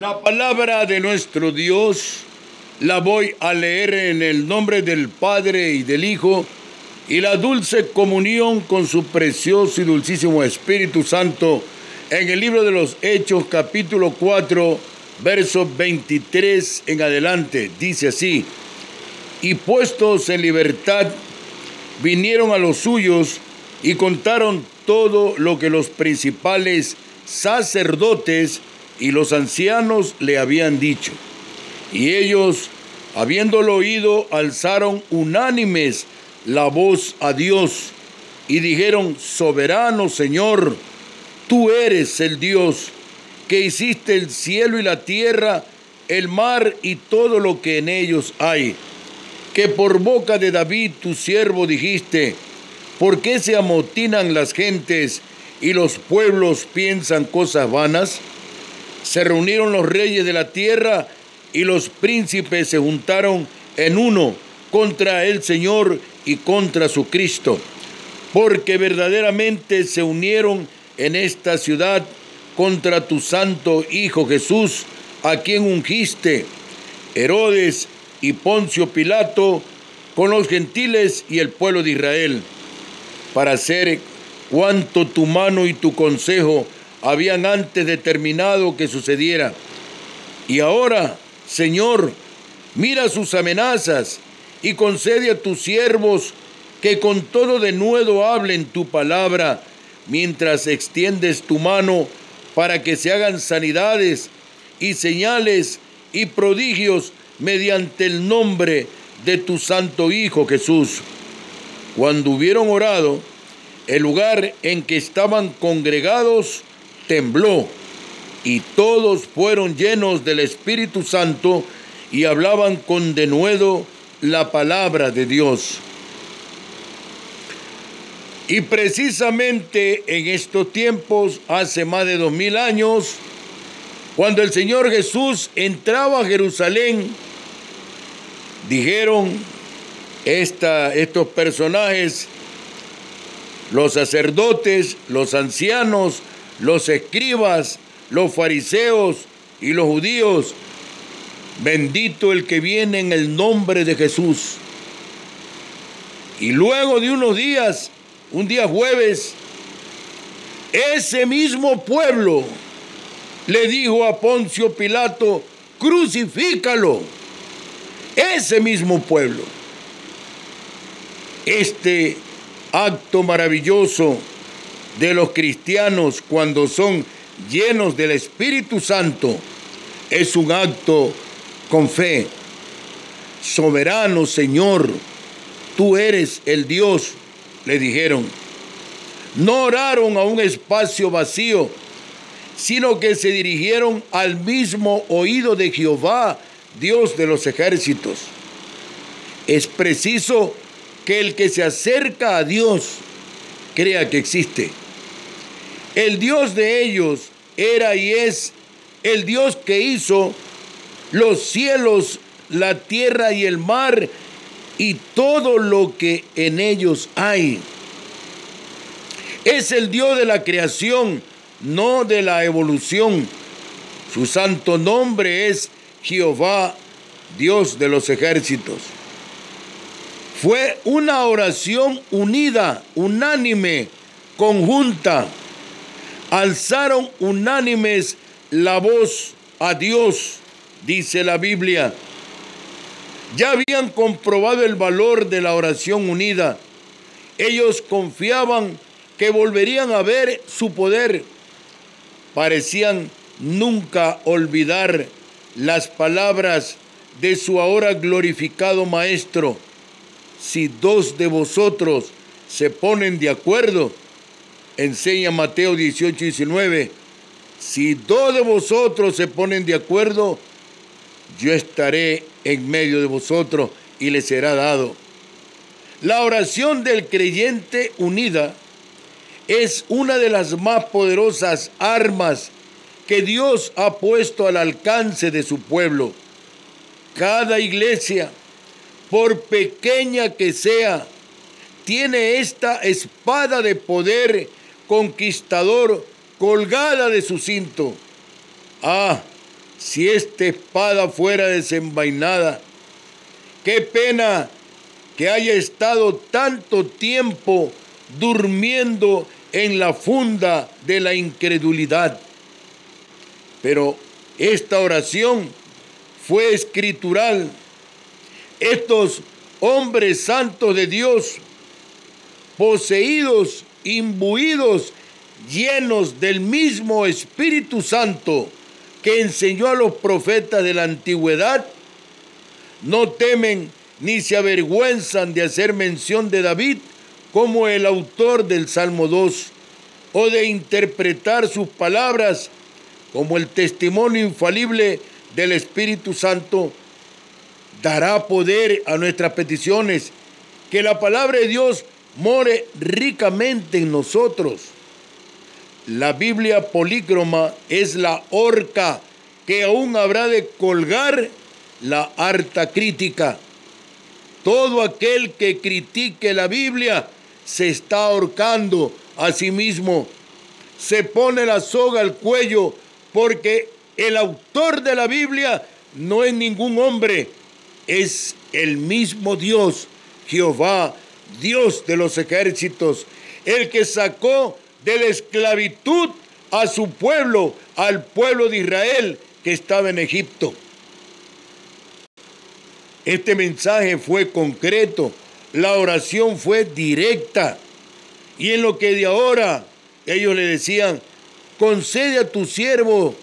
La palabra de nuestro Dios la voy a leer en el nombre del Padre y del Hijo y la dulce comunión con su precioso y dulcísimo Espíritu Santo en el libro de los Hechos, capítulo 4, versos 23 en adelante. Dice así: y puestos en libertad, vinieron a los suyos y contaron todo lo que los principales sacerdotes y los ancianos le habían dicho. Y ellos, habiéndolo oído, alzaron unánimes la voz a Dios y dijeron: soberano Señor, tú eres el Dios que hiciste el cielo y la tierra, el mar y todo lo que en ellos hay, que por boca de David tu siervo dijiste: ¿por qué se amotinan las gentes y los pueblos piensan cosas vanas? Se reunieron los reyes de la tierra y los príncipes se juntaron en uno contra el Señor y contra su Cristo, porque verdaderamente se unieron en esta ciudad contra tu santo Hijo Jesús, a quien ungiste, Herodes y Poncio Pilato, con los gentiles y el pueblo de Israel, para hacer cuanto tu mano y tu consejo habían antes determinado que sucediera. Y ahora, Señor, mira sus amenazas y concede a tus siervos que con todo denuedo hablen tu palabra, mientras extiendes tu mano para que se hagan sanidades y señales y prodigios mediante el nombre de tu santo Hijo Jesús. Cuando hubieron orado, el lugar en que estaban congregados tembló, y todos fueron llenos del Espíritu Santo y hablaban con denuedo la palabra de Dios. Y precisamente en estos tiempos, hace más de 2000 años, cuando el Señor Jesús entraba a Jerusalén, dijeron estos personajes, los sacerdotes, los ancianos, los escribas, los fariseos y los judíos: bendito el que viene en el nombre de Jesús. Y luego de unos días, un día jueves, ese mismo pueblo le dijo a Poncio Pilato: crucifícalo. Ese mismo pueblo. Este acto maravilloso de los cristianos cuando son llenos del Espíritu Santo es un acto con fe. Soberano Señor, tú eres el Dios, le dijeron. No oraron a un espacio vacío, sino que se dirigieron al mismo oído de Jehová, Dios de los ejércitos. Es preciso que el que se acerca a Dios crea que existe. El Dios de ellos era y es el Dios que hizo los cielos, la tierra y el mar y todo lo que en ellos hay. Es el Dios de la creación, no de la evolución. Su santo nombre es Jehová, Dios de los ejércitos. Fue una oración unida, unánime, conjunta. Alzaron unánimes la voz a Dios, dice la Biblia. Ya habían comprobado el valor de la oración unida. Ellos confiaban que volverían a ver su poder. Parecían nunca olvidar las palabras de su ahora glorificado Maestro: si dos de vosotros se ponen de acuerdo, enseña Mateo 18:19, si dos de vosotros se ponen de acuerdo, yo estaré en medio de vosotros y les será dado. La oración del creyente unida es una de las más poderosas armas que Dios ha puesto al alcance de su pueblo. Cada iglesia, por pequeña que sea, tiene esta espada de poder conquistador colgada de su cinto. si esta espada fuera desenvainada. Qué pena que haya estado tanto tiempo durmiendo en la funda de la incredulidad. Pero esta oración fue escritural. Estos hombres santos de Dios, poseídos, imbuidos, llenos del mismo Espíritu Santo que enseñó a los profetas de la antigüedad, no temen ni se avergüenzan de hacer mención de David como el autor del Salmo 2, o de interpretar sus palabras como el testimonio infalible del Espíritu Santo. Dará poder a nuestras peticiones, que la palabra de Dios more ricamente en nosotros. La Biblia polícroma es la horca que aún habrá de colgar la harta crítica. Todo aquel que critique la Biblia se está ahorcando a sí mismo. Se pone la soga al cuello porque el autor de la Biblia no es ningún hombre, es el mismo Dios, Jehová, Dios de los ejércitos, el que sacó de la esclavitud a su pueblo, al pueblo de Israel que estaba en Egipto. Este mensaje fue concreto, la oración fue directa, y en lo que de ahora ellos le decían: concede a tu siervo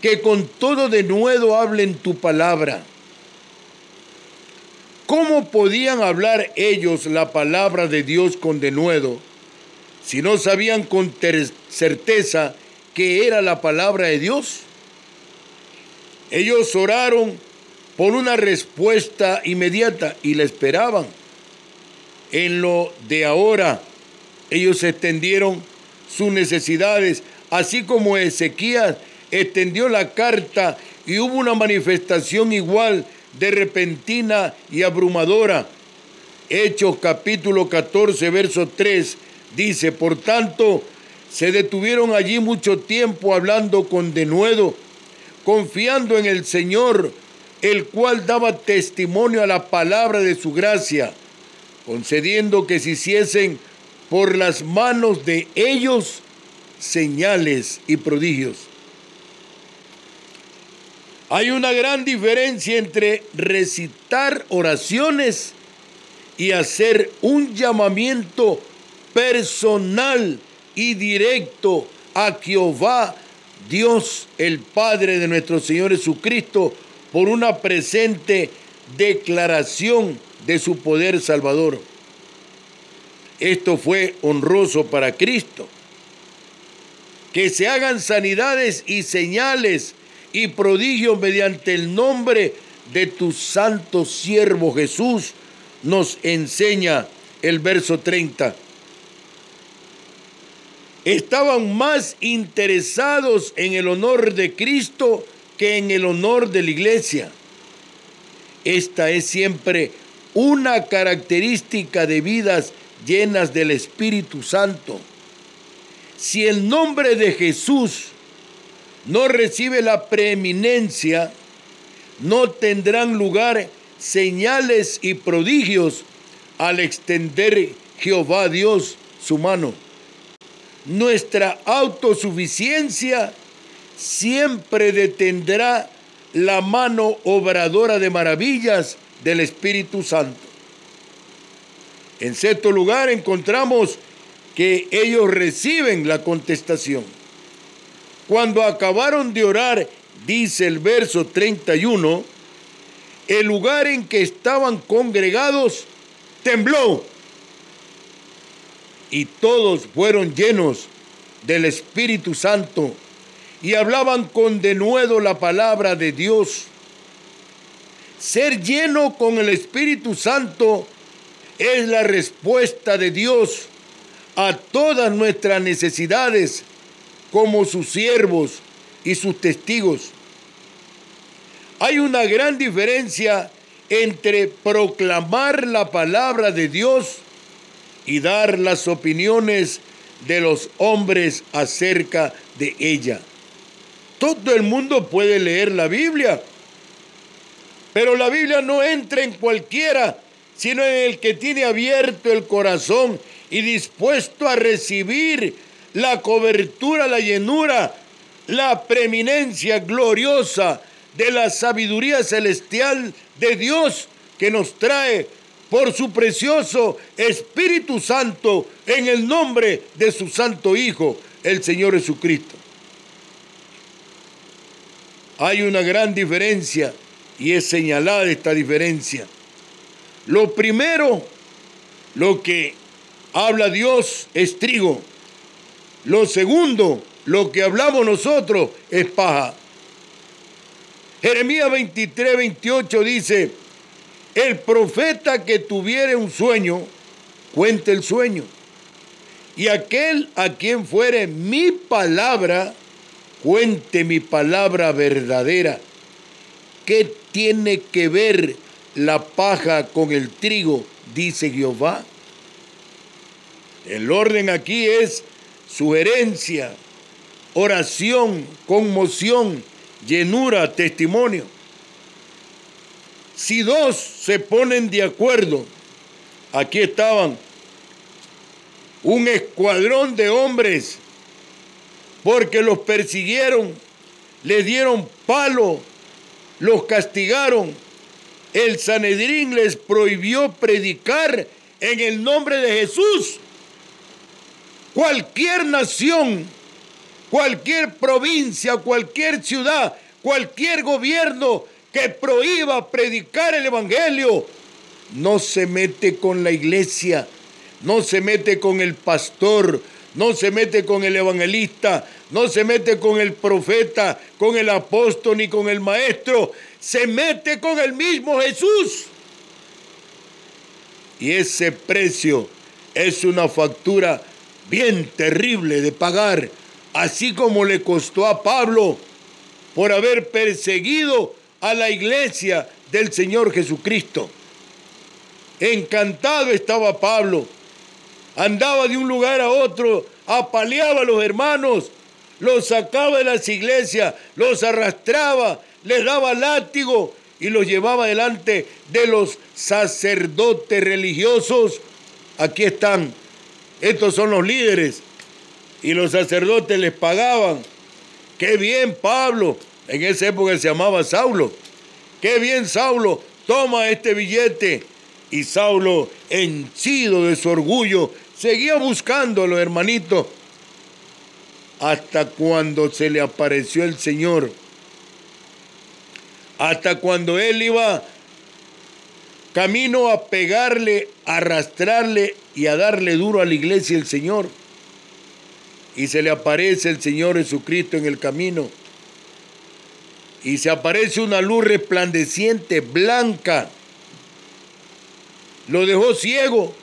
que con todo denuedo hablen tu palabra. ¿Cómo podían hablar ellos la palabra de Dios con denuedo si no sabían con certeza que era la palabra de Dios? Ellos oraron por una respuesta inmediata y la esperaban. En lo de ahora, ellos extendieron sus necesidades, así como Ezequías extendió la carta y hubo una manifestación igual de repentina y abrumadora. Hechos capítulo 14, verso 3, dice: por tanto, se detuvieron allí mucho tiempo hablando con denuedo, confiando en el Señor, el cual daba testimonio a la palabra de su gracia, concediendo que se hiciesen por las manos de ellos señales y prodigios. Hay una gran diferencia entre recitar oraciones y hacer un llamamiento personal y directo a Jehová, Dios, el Padre de nuestro Señor Jesucristo, por una presente declaración de su poder salvador. Esto fue honroso para Cristo. Que se hagan sanidades y señales y prodigios mediante el nombre de tu santo siervo Jesús, nos enseña el verso 30. Estaban más interesados en el honor de Cristo que en el honor de la iglesia. Esta es siempre una característica de vidas llenas del Espíritu Santo. Si el nombre de Jesús no recibe la preeminencia, no tendrán lugar señales y prodigios al extender Jehová Dios su mano. Nuestra autosuficiencia siempre detendrá la mano obradora de maravillas del Espíritu Santo. En sexto lugar, encontramos que ellos reciben la contestación. Cuando acabaron de orar, dice el verso 31, el lugar en que estaban congregados tembló y todos fueron llenos del Espíritu Santo y hablaban con denuedo la palabra de Dios. Ser lleno con el Espíritu Santo es la respuesta de Dios a todas nuestras necesidades como sus siervos y sus testigos. Hay una gran diferencia entre proclamar la palabra de Dios y dar las opiniones de los hombres acerca de ella. Todo el mundo puede leer la Biblia, pero la Biblia no entra en cualquiera, sino en el que tiene abierto el corazón y dispuesto a recibir la cobertura, la llenura, la preeminencia gloriosa de la sabiduría celestial de Dios que nos trae por su precioso Espíritu Santo en el nombre de su Santo Hijo, el Señor Jesucristo. Hay una gran diferencia y es señalada esta diferencia. Lo primero, lo que habla Dios es trigo. Lo segundo, lo que hablamos nosotros es paja. Jeremías 23:28 dice: el profeta que tuviere un sueño, cuente el sueño. Y aquel a quien fuere mi palabra, cuente mi palabra verdadera. ¿Qué tiene que ver la paja con el trigo? Dice Jehová. El orden aquí es sugerencia, oración, conmoción, llenura, testimonio. Si dos se ponen de acuerdo, aquí estaban un escuadrón de hombres, porque los persiguieron, les dieron palo, los castigaron. El Sanedrín les prohibió predicar en el nombre de Jesús. Cualquier nación, cualquier provincia, cualquier ciudad, cualquier gobierno que prohíba predicar el evangelio, no se mete con la iglesia, no se mete con el pastor, no se mete con el evangelista, no se mete con el profeta, con el apóstol ni con el maestro, se mete con el mismo Jesús. Y ese precio es una factura bien terrible de pagar, así como le costó a Pablo por haber perseguido a la iglesia del Señor Jesucristo. Encantado estaba Pablo, andaba de un lugar a otro, apaleaba a los hermanos, los sacaba de las iglesias, los arrastraba, les daba látigo y los llevaba delante de los sacerdotes religiosos. Aquí están, estos son los líderes, y los sacerdotes les pagaban. ¡Qué bien, Pablo! En esa época se llamaba Saulo. ¡Qué bien, Saulo! Toma este billete. Y Saulo, henchido de su orgullo, seguía buscando a los hermanitos hasta cuando se le apareció el Señor. Hasta cuando él iba camino a pegarle, a arrastrarle y a darle duro a la iglesia del Señor. Y se le aparece el Señor Jesucristo en el camino. Y se aparece una luz resplandeciente, blanca. Lo dejó ciego.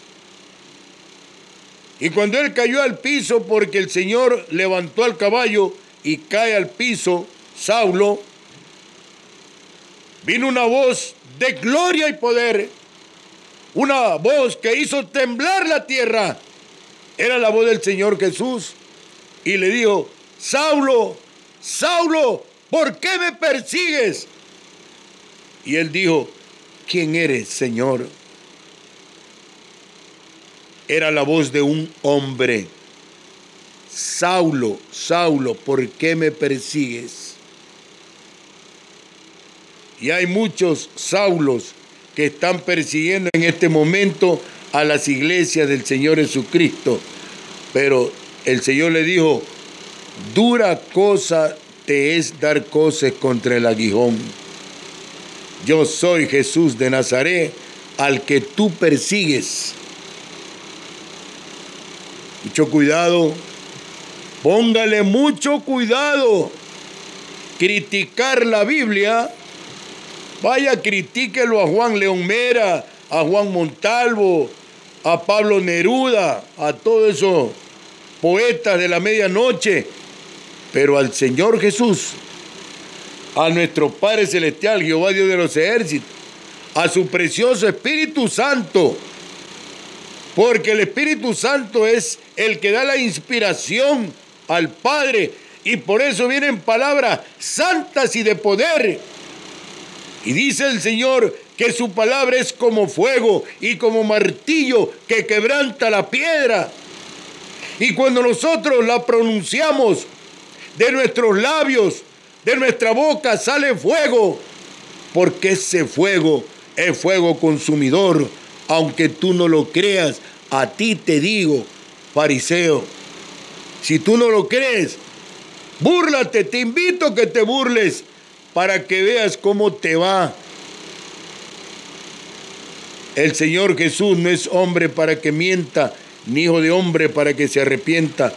Y cuando él cayó al piso, porque el Señor levantó al caballo y cae al piso, Saulo, vino una voz de gloria y poder, una voz que hizo temblar la tierra. Era la voz del Señor Jesús. Y le dijo: Saulo, Saulo, ¿por qué me persigues? Y él dijo: ¿quién eres, Señor? Era la voz de un hombre. Saulo, Saulo, ¿por qué me persigues? Y hay muchos Saulos que están persiguiendo en este momento a las iglesias del Señor Jesucristo. Pero el Señor le dijo: dura cosa te es dar coces contra el aguijón. Yo soy Jesús de Nazaret, al que tú persigues. Mucho cuidado, póngale mucho cuidado. Criticar la Biblia, vaya, critíquelo a Juan León Mera, a Juan Montalvo, a Pablo Neruda, a todos esos poetas de la medianoche, pero al Señor Jesús, a nuestro Padre Celestial, Jehová Dios de los ejércitos, a su precioso Espíritu Santo, porque el Espíritu Santo es el que da la inspiración al Padre Y por eso vienen palabras santas y de poder. Y dice el Señor que su palabra es como fuego y como martillo que quebranta la piedra. Y cuando nosotros la pronunciamos, de nuestros labios, de nuestra boca sale fuego, porque ese fuego es fuego consumidor. Aunque tú no lo creas, a ti te digo, fariseo, si tú no lo crees, búrlate, te invito a que te burles para que veas cómo te va. El Señor Jesús no es hombre para que mienta, ni hijo de hombre para que se arrepienta.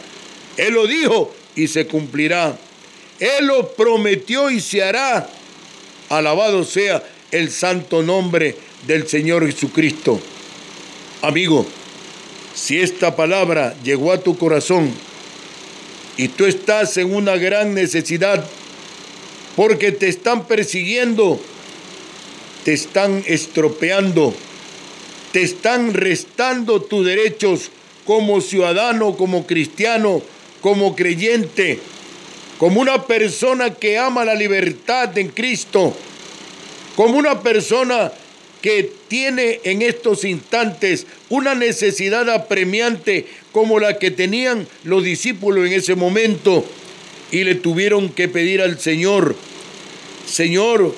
Él lo dijo y se cumplirá. Él lo prometió y se hará. Alabado sea el santo nombre del Señor Jesucristo. Amigo, si esta palabra llegó a tu corazón y tú estás en una gran necesidad porque te están persiguiendo, te están estropeando, te están restando tus derechos como ciudadano, como cristiano, como creyente, como una persona que ama la libertad en Cristo, como una persona que tiene en estos instantes una necesidad apremiante como la que tenían los discípulos en ese momento, y le tuvieron que pedir al Señor: Señor,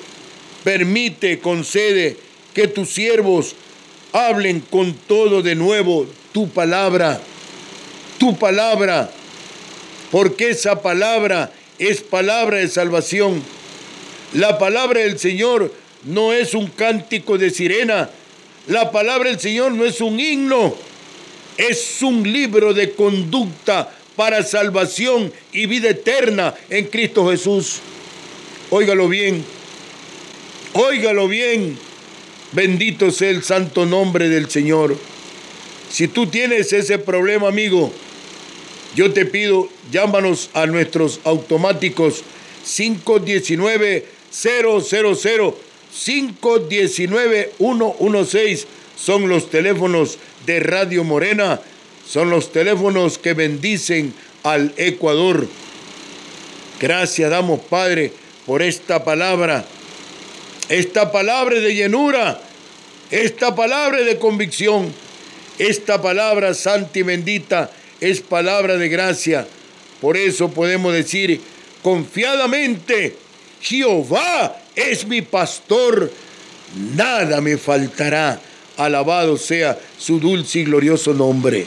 permite, concede que tus siervos hablen con todo de nuevo tu palabra, porque esa palabra es palabra de salvación. La palabra del Señor no es un cántico de sirena, la palabra del Señor no es un himno, es un libro de conducta para salvación y vida eterna en Cristo Jesús. Óigalo bien, bendito sea el santo nombre del Señor. Si tú tienes ese problema, amigo, yo te pido, llámanos a nuestros automáticos 519-000, 519-116. Son los teléfonos de Radio Morena, son los teléfonos que bendicen al Ecuador. Gracias damos, Padre, por esta palabra de llenura, esta palabra de convicción, esta palabra santa y bendita es palabra de gracia. Por eso podemos decir confiadamente: Jehová es mi pastor, nada me faltará. Alabado sea su dulce y glorioso nombre.